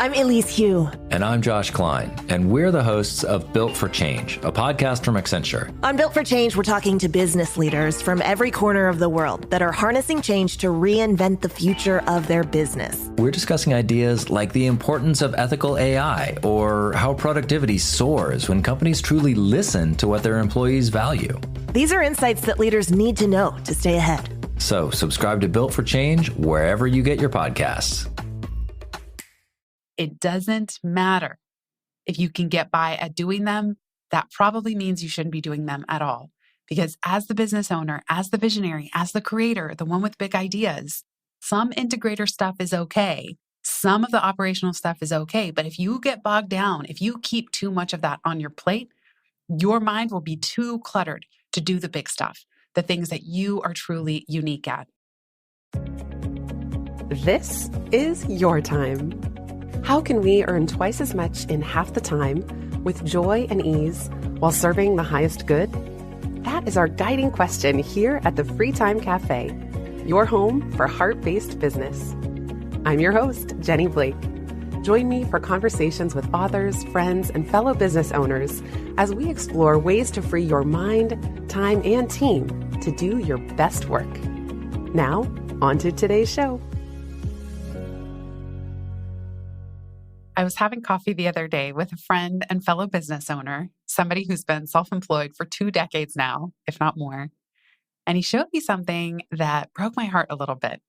I'm Elise Hugh. And I'm Josh Klein, and we're the hosts of Built for Change, a podcast from Accenture. On Built for Change, we're talking to business leaders from every corner of the world that are harnessing change to reinvent the future of their business. We're discussing ideas like the importance of ethical AI or how productivity soars when companies truly listen to what their employees value. These are insights that leaders need to know to stay ahead. So subscribe to Built for Change wherever you get your podcasts. It doesn't matter. If you can get by at doing them, that probably means you shouldn't be doing them at all. Because as the business owner, as the visionary, as the creator, the one with big ideas, some integrator stuff is okay. Some of the operational stuff is okay. But if you get bogged down, if you keep too much of that on your plate, your mind will be too cluttered to do the big stuff, the things that you are truly unique at. This is your time. How can we earn twice as much in half the time with joy and ease while serving the highest good? That is our guiding question here at the Free Time Cafe, your home for heart-based business. I'm your host, Jenny Blake. Join me for conversations with authors, friends, and fellow business owners as we explore ways to free your mind, time, and team to do your best work. Now, on to today's show. I was having coffee the other day with a friend and fellow business owner, somebody who's been self-employed for 2 decades now, if not more. And he showed me something that broke my heart a little bit.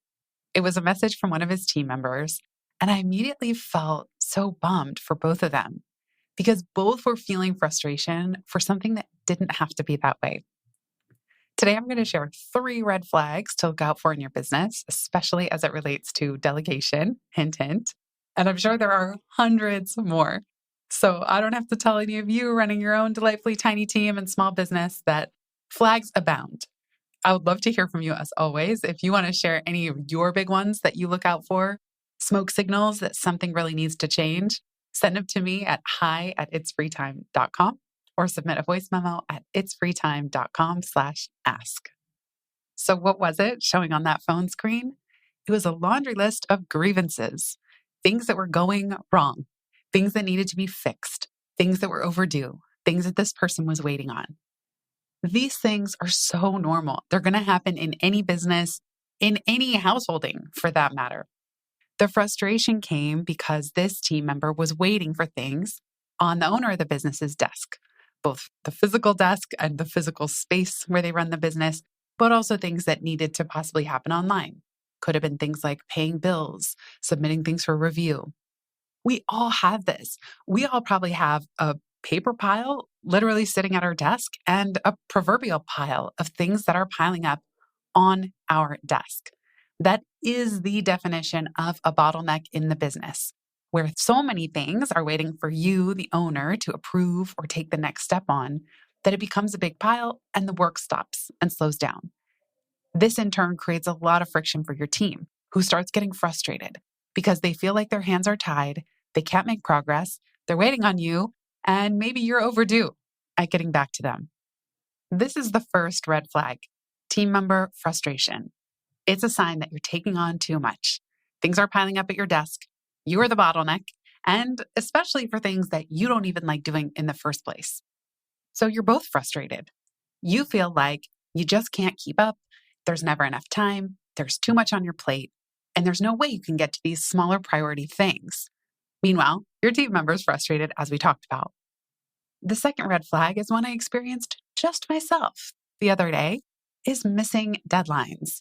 It was a message from one of his team members, and I immediately felt so bummed for both of them because both were feeling frustration for something that didn't have to be that way. Today, I'm going to share 3 red flags to look out for in your business, especially as it relates to delegation, hint, hint. And I'm sure there are hundreds more. So I don't have to tell any of you running your own delightfully tiny team and small business that flags abound. I would love to hear from you as always. If you want to share any of your big ones that you look out for, smoke signals that something really needs to change, send them to me at hi@itsfreetime.com or submit a voice memo at itsfreetime.com/ask. So what was it showing on that phone screen? It was a laundry list of grievances. Things that were going wrong, things that needed to be fixed, things that were overdue, things that this person was waiting on. These things are so normal. They're going to happen in any business, in any householding for that matter. The frustration came because this team member was waiting for things on the owner of the business's desk, both the physical desk and the physical space where they run the business, but also things that needed to possibly happen online. Could have been things like paying bills, submitting things for review. We all have this. We all probably have a paper pile literally sitting at our desk and a proverbial pile of things that are piling up on our desk. That is the definition of a bottleneck in the business, where so many things are waiting for you, the owner, to approve or take the next step on, that it becomes a big pile and the work stops and slows down. This in turn creates a lot of friction for your team, who starts getting frustrated because they feel like their hands are tied, they can't make progress, they're waiting on you, and maybe you're overdue at getting back to them. This is the first red flag, team member frustration. It's a sign that you're taking on too much. Things are piling up at your desk, you are the bottleneck, and especially for things that you don't even like doing in the first place. So you're both frustrated. You feel like you just can't keep up. There's never enough time, there's too much on your plate, and there's no way you can get to these smaller priority things. Meanwhile, your team member is frustrated, as we talked about. The second red flag is one I experienced just myself the other day, is missing deadlines.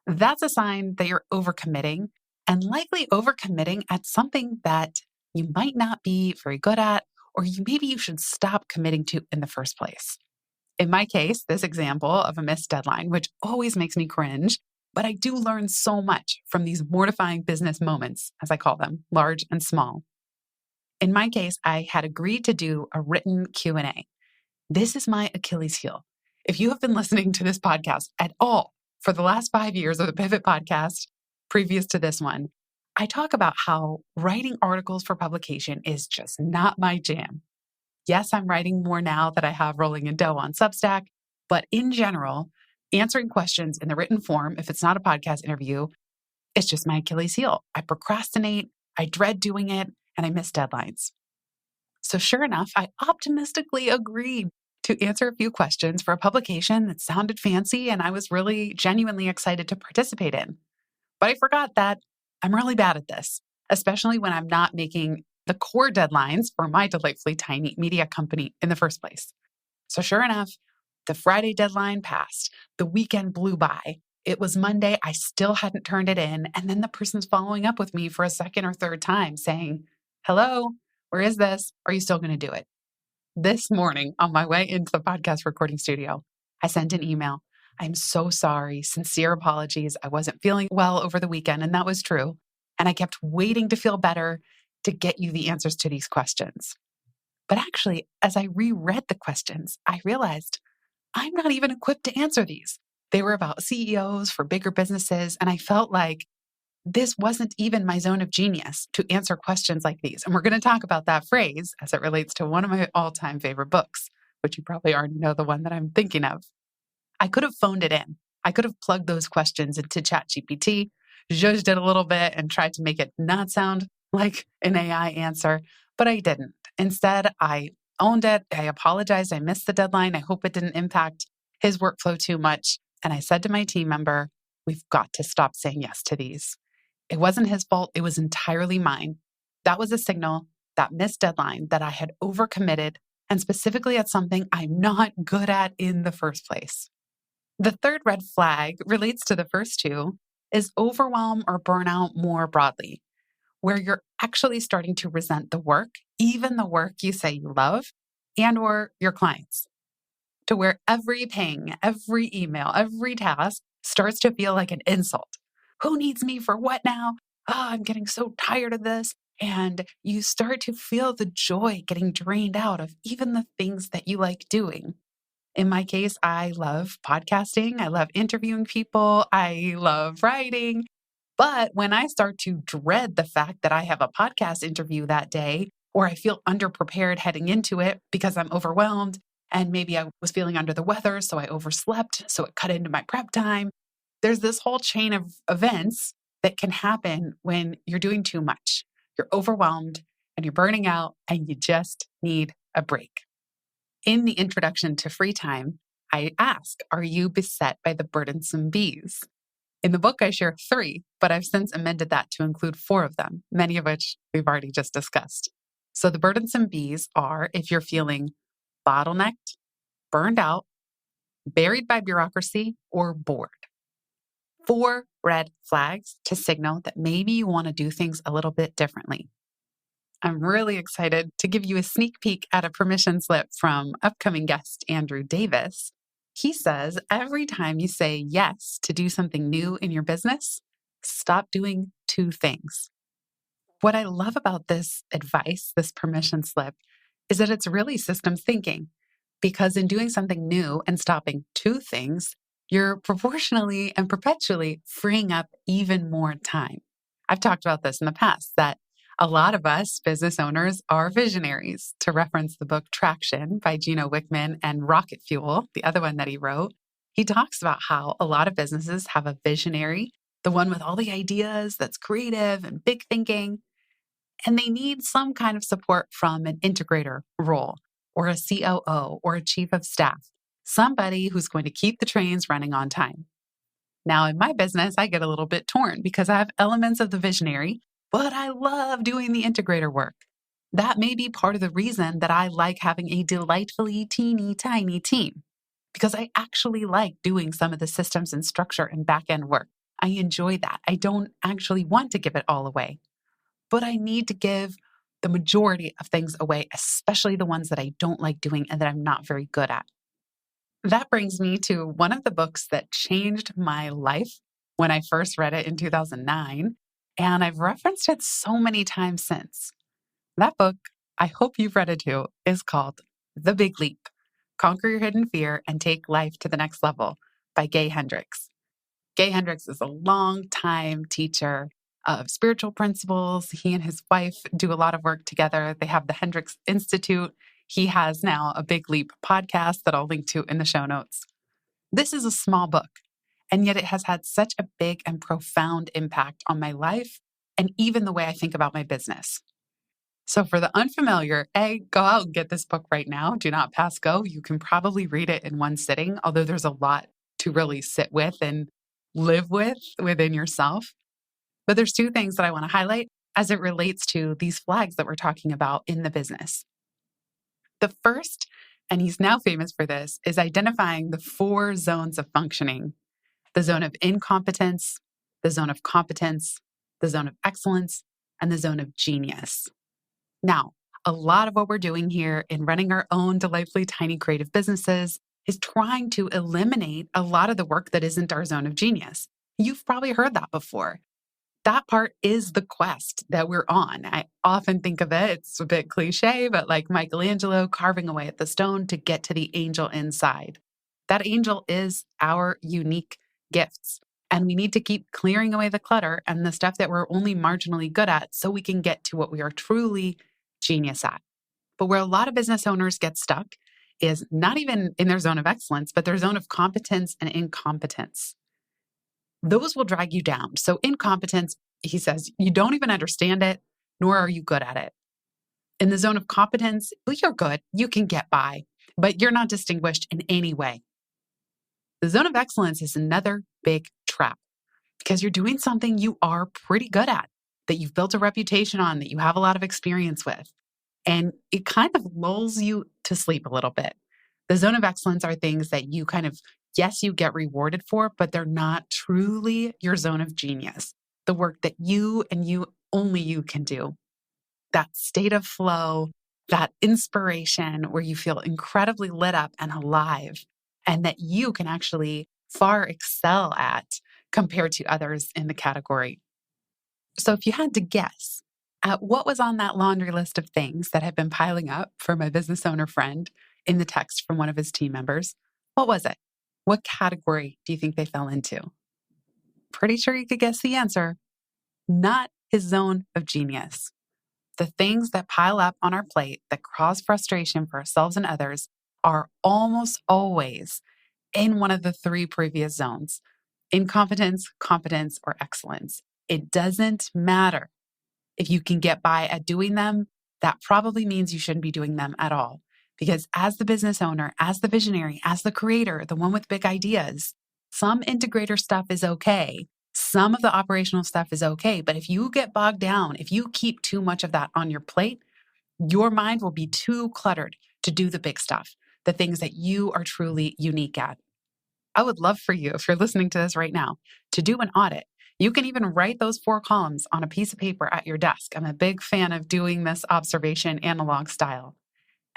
That's a sign that you're overcommitting, and likely overcommitting at something that you might not be very good at, or maybe you should stop committing to in the first place. In my case, this example of a missed deadline, which always makes me cringe, but I do learn so much from these mortifying business moments, as I call them, large and small. In my case, I had agreed to do a written Q&A. This is my Achilles heel. If you have been listening to this podcast at all for the last 5 years of the Pivot podcast, previous to this one, I talk about how writing articles for publication is just not my jam. Yes, I'm writing more now that I have Rolling in Dough on Substack, but in general, answering questions in the written form, if it's not a podcast interview, it's just my Achilles heel. I procrastinate, I dread doing it, and I miss deadlines. So sure enough, I optimistically agreed to answer a few questions for a publication that sounded fancy and I was really genuinely excited to participate in. But I forgot that I'm really bad at this, especially when I'm not making the core deadlines for my delightfully tiny media company in the first place. So sure enough, the Friday deadline passed. The weekend blew by. It was Monday. I still hadn't turned it in. And then the person's following up with me for a second or third time saying, hello, where is this? Are you still going to do it? This morning on my way into the podcast recording studio, I sent an email. I'm so sorry. Sincere apologies. I wasn't feeling well over the weekend, and that was true. And I kept waiting to feel better to get you the answers to these questions. But actually, as I reread the questions, I realized I'm not even equipped to answer these. They were about CEOs for bigger businesses, and I felt like this wasn't even my zone of genius to answer questions like these. And we're going to talk about that phrase as it relates to one of my all-time favorite books, which you probably already know the one that I'm thinking of. I could have phoned it in. I could have plugged those questions into ChatGPT, zhuzhed it a little bit, and tried to make it not sound like an AI answer, but I didn't. Instead, I owned it. I apologized. I missed the deadline. I hope it didn't impact his workflow too much. And I said to my team member, we've got to stop saying yes to these. It wasn't his fault. It was entirely mine. That was a signal, that missed deadline, that I had overcommitted, and specifically at something I'm not good at in the first place. The third red flag relates to the first two, is overwhelm or burnout more broadly, where you're actually starting to resent the work, even the work you say you love, and or your clients, to where every ping, every email, every task starts to feel like an insult. Who needs me for what now? Oh, I'm getting so tired of this. And you start to feel the joy getting drained out of even the things that you like doing. In my case, I love podcasting. I love interviewing people. I love writing. But when I start to dread the fact that I have a podcast interview that day, or I feel underprepared heading into it because I'm overwhelmed, and maybe I was feeling under the weather, so I overslept, so it cut into my prep time. There's this whole chain of events that can happen when you're doing too much. You're overwhelmed and you're burning out and you just need a break. In the introduction to Free Time, I ask, are you beset by the burdensome Bs? In the book, I share 3, but I've since amended that to include 4 of them, many of which we've already just discussed. So the burdensome Bs are if you're feeling bottlenecked, burned out, buried by bureaucracy, or bored. 4 red flags to signal that maybe you want to do things a little bit differently. I'm really excited to give you a sneak peek at a permission slip from upcoming guest Andrew Davis. He says, every time you say yes to do something new in your business, stop doing 2 things. What I love about this advice, this permission slip, is that it's really systems thinking. Because in doing something new and stopping 2 things, you're proportionally and perpetually freeing up even more time. I've talked about this in the past, that a lot of us business owners are visionaries. To reference the book Traction by Gino Wickman and Rocket Fuel, the other one that he wrote, he talks about how a lot of businesses have a visionary, the one with all the ideas that's creative and big thinking, and they need some kind of support from an integrator role or a COO or a chief of staff, somebody who's going to keep the trains running on time. Now, in my business, I get a little bit torn because I have elements of the visionary, but I love doing the integrator work. That may be part of the reason that I like having a delightfully teeny tiny team, because I actually like doing some of the systems and structure and back-end work. I enjoy that. I don't actually want to give it all away, but I need to give the majority of things away, especially the ones that I don't like doing and that I'm not very good at. That brings me to one of the books that changed my life when I first read it in 2009, and I've referenced it so many times since. That book, I hope you've read it too, is called The Big Leap: Conquer Your Hidden Fear and Take Life to the Next Level by Gay Hendricks. Gay Hendricks is a long-time teacher of spiritual principles. He and his wife do a lot of work together. They have the Hendricks Institute. He has now a Big Leap podcast that I'll link to in the show notes. This is a small book, and yet it has had such a big and profound impact on my life and even the way I think about my business. So for the unfamiliar, A, go out and get this book right now. Do not pass go. You can probably read it in one sitting, although there's a lot to really sit with and live with within yourself. But there's two things that I want to highlight as it relates to these flags that we're talking about in the business. The first, and he's now famous for this, is identifying the 4 zones of functioning: the zone of incompetence, the zone of competence, the zone of excellence, and the zone of genius. Now, a lot of what we're doing here in running our own delightfully tiny creative businesses is trying to eliminate a lot of the work that isn't our zone of genius. You've probably heard that before. That part is the quest that we're on. I often think of it, it's a bit cliche, but like Michelangelo carving away at the stone to get to the angel inside. That angel is our unique gifts. And we need to keep clearing away the clutter and the stuff that we're only marginally good at so we can get to what we are truly genius at. But where a lot of business owners get stuck is not even in their zone of excellence, but their zone of competence and incompetence. Those will drag you down. So incompetence, he says, you don't even understand it, nor are you good at it. In the zone of competence, you're good, you can get by, but you're not distinguished in any way. The zone of excellence is another big trap because you're doing something you are pretty good at, that you've built a reputation on, that you have a lot of experience with. And it kind of lulls you to sleep a little bit. The zone of excellence are things that you kind of, yes, you get rewarded for, but they're not truly your zone of genius. The work that you and you, only you can do. That state of flow, that inspiration where you feel incredibly lit up and alive, and that you can actually far excel at compared to others in the category. So if you had to guess at what was on that laundry list of things that had been piling up for my business owner friend in the text from one of his team members, what was it? What category do you think they fell into? Pretty sure you could guess the answer. Not his zone of genius. The things that pile up on our plate that cause frustration for ourselves and others are almost always in one of the 3 previous zones: incompetence, competence, or excellence. It doesn't matter. If you can get by at doing them, that probably means you shouldn't be doing them at all. Because as the business owner, as the visionary, as the creator, the one with big ideas, some integrator stuff is okay. Some of the operational stuff is okay. But if you get bogged down, if you keep too much of that on your plate, your mind will be too cluttered to do the big stuff, the things that you are truly unique at. I would love for you, if you're listening to this right now, to do an audit. You can even write those 4 columns on a piece of paper at your desk. I'm a big fan of doing this observation analog style.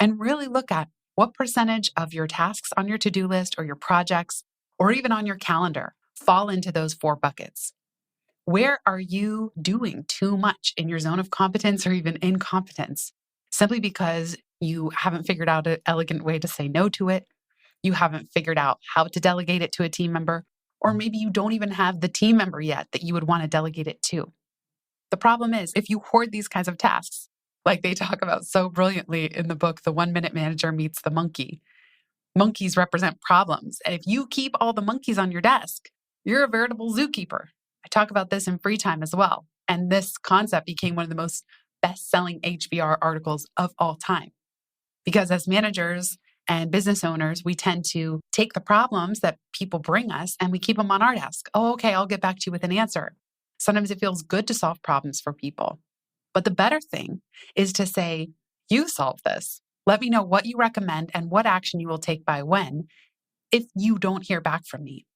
And really look at what percentage of your tasks on your to-do list or your projects or even on your calendar fall into those 4 buckets. Where are you doing too much in your zone of competence or even incompetence simply because you haven't figured out an elegant way to say no to it? You haven't figured out how to delegate it to a team member, or maybe you don't even have the team member yet that you would want to delegate it to. The problem is, if you hoard these kinds of tasks, like they talk about so brilliantly in the book, The 1-Minute Manager Meets the Monkey, monkeys represent problems. And if you keep all the monkeys on your desk, you're a veritable zookeeper. I talk about this in free time as well. And this concept became one of the most best-selling HBR articles of all time. Because as managers and business owners, we tend to take the problems that people bring us and we keep them on our desk. Oh, okay, I'll get back to you with an answer. Sometimes it feels good to solve problems for people. But the better thing is to say, you solve this. Let me know what you recommend and what action you will take by when if you don't hear back from me.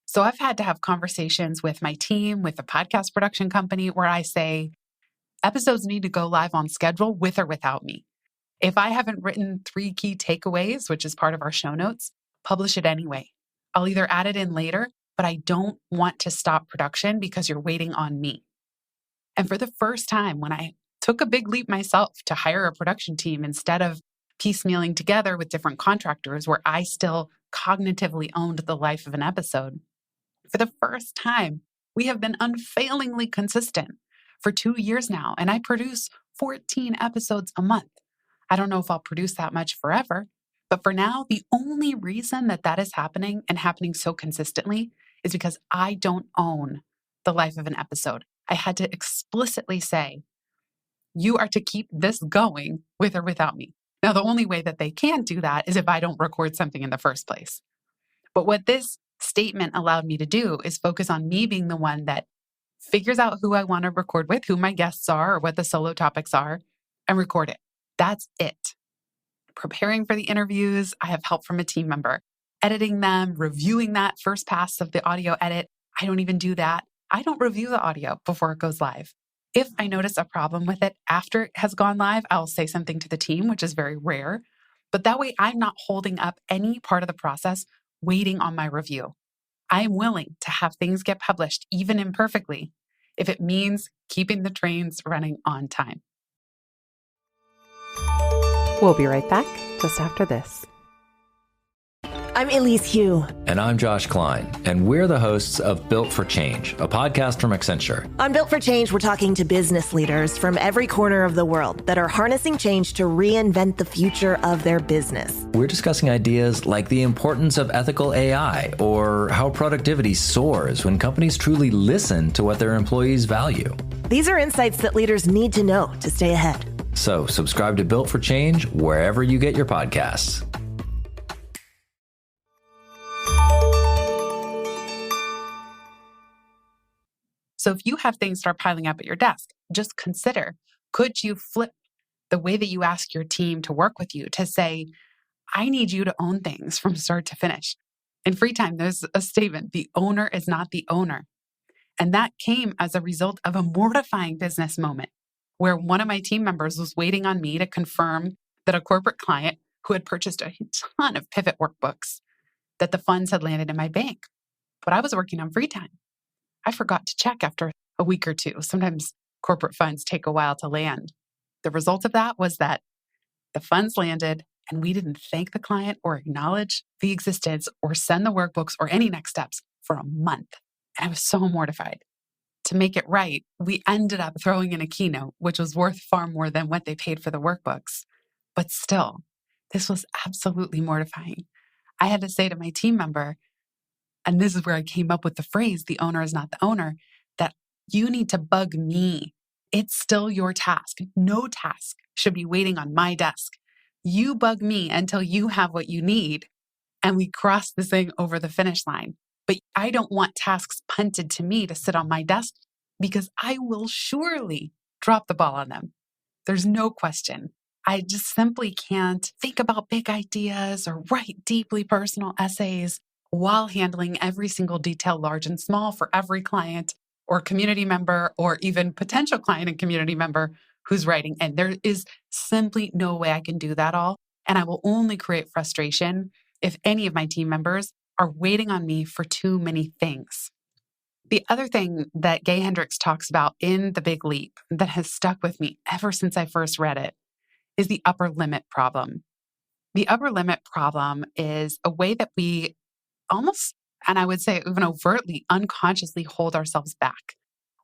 So I've had to have conversations with my team, with the podcast production company, where I say, episodes need to go live on schedule with or without me. If I haven't written 3 key takeaways, which is part of our show notes, publish it anyway. I'll either add it in later, but I don't want to stop production because you're waiting on me. And for the first time, when I took a big leap myself to hire a production team instead of piecemealing together with different contractors where I still cognitively owned the life of an episode, for the first time, we have been unfailingly consistent for 2 years now, and I produce 14 episodes a month. I don't know if I'll produce that much forever, but for now, the only reason that is happening and happening so consistently is because I don't own the life of an episode. I had to explicitly say, You are to keep this going with or without me. Now, the only way that they can do that is if I don't record something in the first place. But what this statement allowed me to do is focus on me being the one that figures out who I want to record with, who my guests are, or what the solo topics are, and record it. That's it. Preparing for the interviews, I have help from a team member. Editing them, reviewing that first pass of the audio edit, I don't even do that. I don't review the audio before it goes live. If I notice a problem with it after it has gone live, I'll say something to the team, which is very rare. But that way, I'm not holding up any part of the process waiting on my review. I am willing to have things get published, even imperfectly, if it means keeping the trains running on time. We'll be right back just after this. I'm Elise Hugh. And I'm Josh Klein, and we're the hosts of Built for Change, a podcast from Accenture. On Built for Change, we're talking to business leaders from every corner of the world that are harnessing change to reinvent the future of their business. We're discussing ideas like the importance of ethical AI or how productivity soars when companies truly listen to what their employees value. These are insights that leaders need to know to stay ahead. So subscribe to Built for Change wherever you get your podcasts. So if you have things start piling up at your desk, just consider, could you flip the way that you ask your team to work with you to say, I need you to own things from start to finish. In free time, there's a statement, the owner is not the owner. And that came as a result of a mortifying business moment where one of my team members was waiting on me to confirm that a corporate client who had purchased a ton of pivot workbooks, that the funds had landed in my bank. But I was working on free time. I forgot to check after a week or two. Sometimes corporate funds take a while to land. The result of that was that the funds landed and we didn't thank the client or acknowledge the existence or send the workbooks or any next steps for a month. And I was so mortified. To make it right, we ended up throwing in a keynote, which was worth far more than what they paid for the workbooks. But still, this was absolutely mortifying. I had to say to my team member, and this is where I came up with the phrase, the owner is not the owner, that you need to bug me. It's still your task. No task should be waiting on my desk. You bug me until you have what you need, and we cross this thing over the finish line. But I don't want tasks punted to me to sit on my desk because I will surely drop the ball on them. There's no question. I just simply can't think about big ideas or write deeply personal essays while handling every single detail, large and small, for every client or community member or even potential client and community member who's writing. And there is simply no way I can do that all. And I will only create frustration if any of my team members are waiting on me for too many things. The other thing that Gay Hendricks talks about in The Big Leap that has stuck with me ever since I first read it is the upper limit problem. The upper limit problem is a way that we almost, and I would say even overtly, unconsciously hold ourselves back.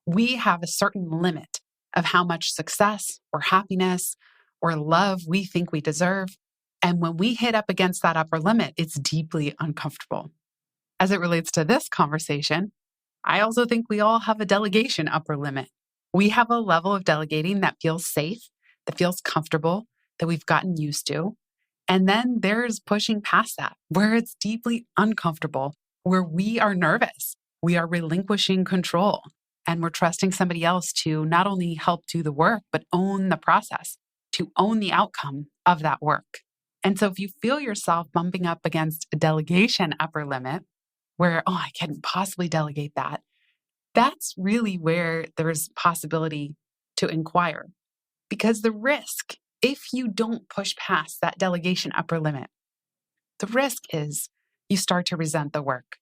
We have a certain limit of how much success or happiness or love we think we deserve. And when we hit up against that upper limit, it's deeply uncomfortable. As it relates to this conversation, I also think we all have a delegation upper limit. We have a level of delegating that feels safe, that feels comfortable, that we've gotten used to. And then there's pushing past that, where it's deeply uncomfortable, where we are nervous, we are relinquishing control, and we're trusting somebody else to not only help do the work, but own the process, to own the outcome of that work. And so if you feel yourself bumping up against a delegation upper limit, where, I couldn't possibly delegate that, that's really where there's possibility to inquire. Because the risk, if you don't push past that delegation upper limit, the risk is you start to resent the work.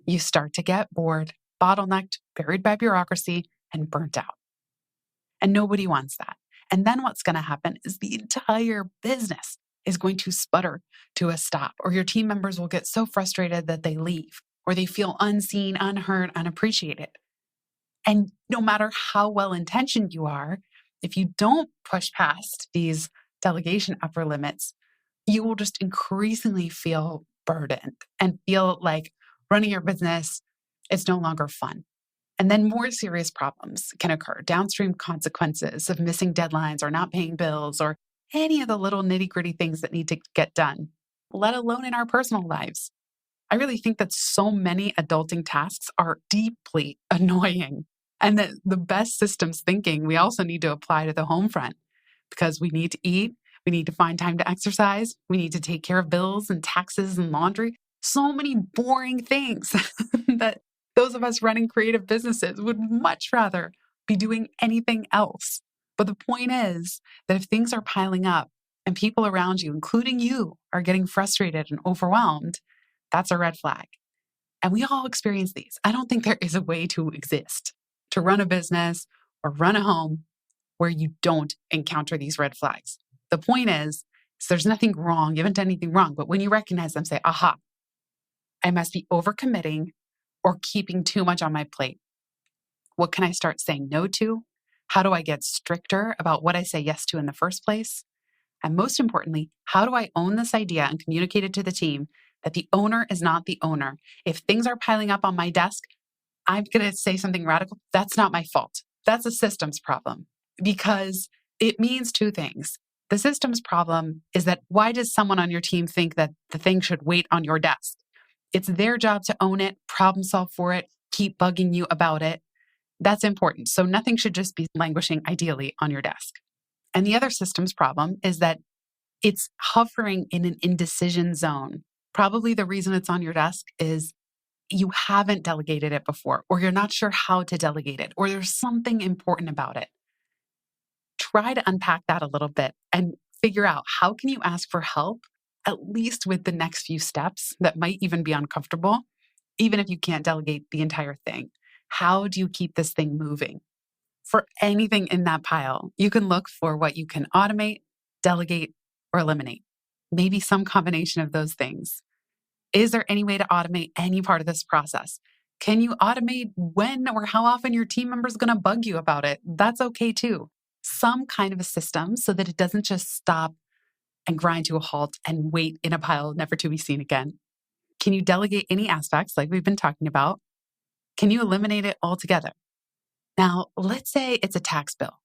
You start to get bored, bottlenecked, buried by bureaucracy, and burnt out. And nobody wants that. And then what's going to happen is the entire business is going to sputter to a stop, or your team members will get so frustrated that they leave, or they feel unseen, unheard, unappreciated. And no matter how well-intentioned you are, if you don't push past these delegation upper limits, you will just increasingly feel burdened and feel like running your business is no longer fun. And then more serious problems can occur, downstream consequences of missing deadlines or not paying bills or any of the little nitty-gritty things that need to get done, let alone in our personal lives. I really think that so many adulting tasks are deeply annoying, and that the best systems thinking we also need to apply to the home front, because we need to eat, we need to find time to exercise, we need to take care of bills and taxes and laundry. So many boring things that those of us running creative businesses would much rather be doing anything else. But the point is that if things are piling up and people around you, including you, are getting frustrated and overwhelmed, that's a red flag. And we all experience these. I don't think there is a way to exist, to run a business or run a home where you don't encounter these red flags. The point is there's nothing wrong. You haven't done anything wrong. But when you recognize them, say, aha, I must be overcommitting or keeping too much on my plate. What can I start saying no to? How do I get stricter about what I say yes to in the first place? And most importantly, how do I own this idea and communicate it to the team that the owner is not the owner? If things are piling up on my desk, I'm going to say something radical. That's not my fault. That's a systems problem, because it means two things. The systems problem is that why does someone on your team think that the thing should wait on your desk? It's their job to own it, problem solve for it, keep bugging you about it. That's important. So nothing should just be languishing, ideally, on your desk. And the other systems problem is that it's hovering in an indecision zone. Probably the reason it's on your desk is you haven't delegated it before, or you're not sure how to delegate it, or there's something important about it. Try to unpack that a little bit and figure out, how can you ask for help, at least with the next few steps that might even be uncomfortable, even if you can't delegate the entire thing. How do you keep this thing moving? For anything in that pile, you can look for what you can automate, delegate, or eliminate. Maybe some combination of those things. Is there any way to automate any part of this process? Can you automate when or how often your team member is going to bug you about it? That's okay too. Some kind of a system so that it doesn't just stop and grind to a halt and wait in a pile never to be seen again. Can you delegate any aspects like we've been talking about? Can you eliminate it altogether? Now, let's say it's a tax bill.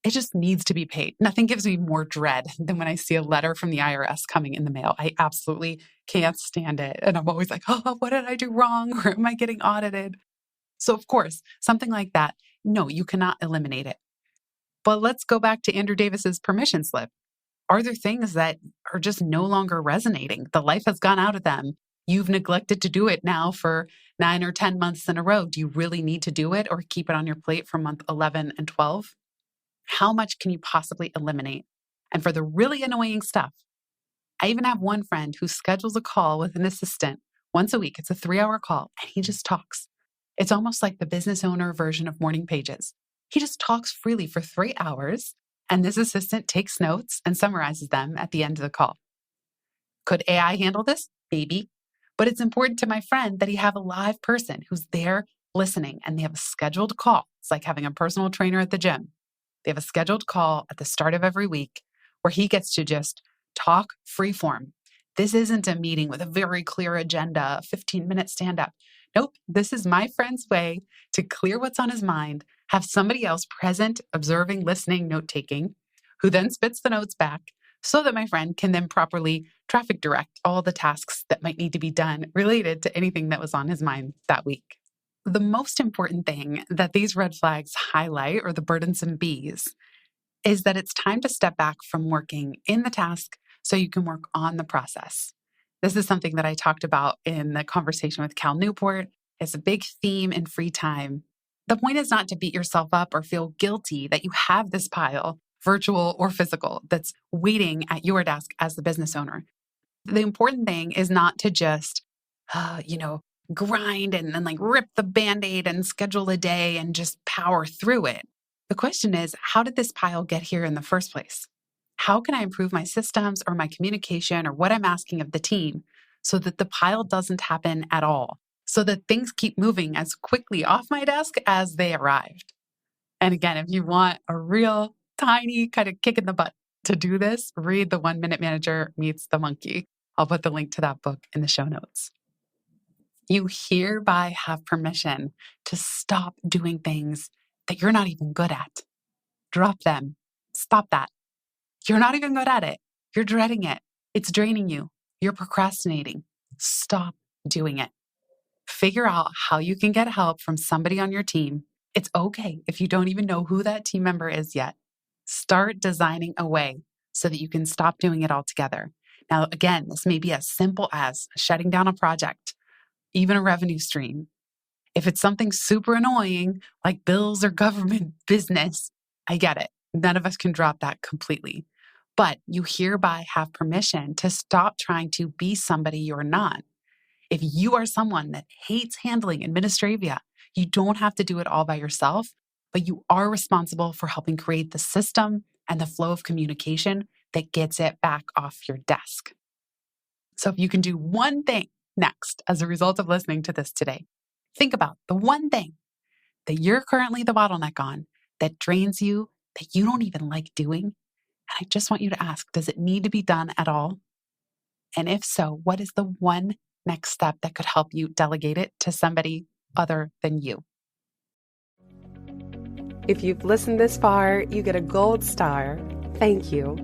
It just needs to be paid. Nothing gives me more dread than when I see a letter from the IRS coming in the mail. I absolutely can't stand it. And I'm always like, oh, what did I do wrong? Or am I getting audited? So of course, something like that, no, you cannot eliminate it. But let's go back to Andrew Davis's permission slip. Are there things that are just no longer resonating? The life has gone out of them. You've neglected to do it now for 9 or 10 months in a row. Do you really need to do it or keep it on your plate for month 11 and 12? How much can you possibly eliminate? And for the really annoying stuff, I even have one friend who schedules a call with an assistant once a week. It's a 3-hour call and he just talks. It's almost like the business owner version of Morning Pages. He just talks freely for 3 hours and this assistant takes notes and summarizes them at the end of the call. Could AI handle this? Maybe. But it's important to my friend that he have a live person who's there listening, and they have a scheduled call. It's like having a personal trainer at the gym. They have a scheduled call at the start of every week where he gets to just talk free form. This isn't a meeting with a very clear agenda, 15-minute stand-up. Nope, this is my friend's way to clear what's on his mind, have somebody else present, observing, listening, note-taking, who then spits the notes back so that my friend can then properly traffic direct all the tasks that might need to be done related to anything that was on his mind that week. The most important thing that these red flags highlight, or the burdensome Bs, is that it's time to step back from working in the task so you can work on the process. This is something that I talked about in the conversation with Cal Newport. It's a big theme in free time. The point is not to beat yourself up or feel guilty that you have this pile, virtual or physical, that's waiting at your desk as the business owner. The important thing is not to just, grind and then like rip the Band-Aid and schedule a day and just power through it. The question is, how did this pile get here in the first place? How can I improve my systems or my communication or what I'm asking of the team so that the pile doesn't happen at all, so that things keep moving as quickly off my desk as they arrived? And again, if you want a real tiny kind of kick in the butt to do this, read The 1 Minute Manager Meets the Monkey. I'll put the link to that book in the show notes. You hereby have permission to stop doing things that you're not even good at. Drop them. Stop that. You're not even good at it. You're dreading it. It's draining you. You're procrastinating. Stop doing it. Figure out how you can get help from somebody on your team. It's okay if you don't even know who that team member is yet. Start designing a way so that you can stop doing it altogether. Now, again, this may be as simple as shutting down a project, even a revenue stream. If it's something super annoying, like bills or government business, I get it. None of us can drop that completely. But you hereby have permission to stop trying to be somebody you're not. If you are someone that hates handling administravia, you don't have to do it all by yourself, but you are responsible for helping create the system and the flow of communication that gets it back off your desk. So if you can do one thing next as a result of listening to this today, think about the one thing that you're currently the bottleneck on that drains you, that you don't even like doing. And I just want you to ask, does it need to be done at all? And if so, what is the one next step that could help you delegate it to somebody other than you? If you've listened this far, you get a gold star. Thank you.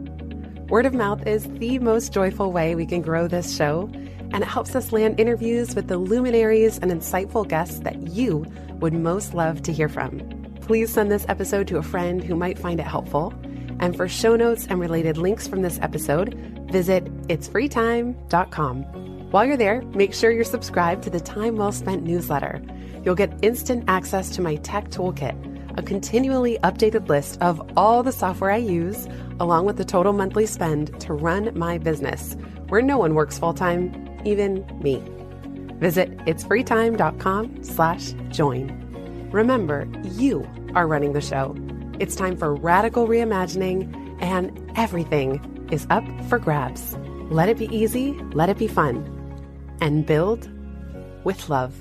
Word of mouth is the most joyful way we can grow this show, and it helps us land interviews with the luminaries and insightful guests that you would most love to hear from. Please send this episode to a friend who might find it helpful. And for show notes and related links from this episode, visit itsfreetime.com. While you're there, make sure you're subscribed to the Time Well Spent newsletter. You'll get instant access to my tech toolkit, a continually updated list of all the software I use, along with the total monthly spend to run my business, where no one works full-time, even me. Visit itsfreetime.com/join. Remember, you are running the show. It's time for radical reimagining, and everything is up for grabs. Let it be easy, let it be fun, and build with love.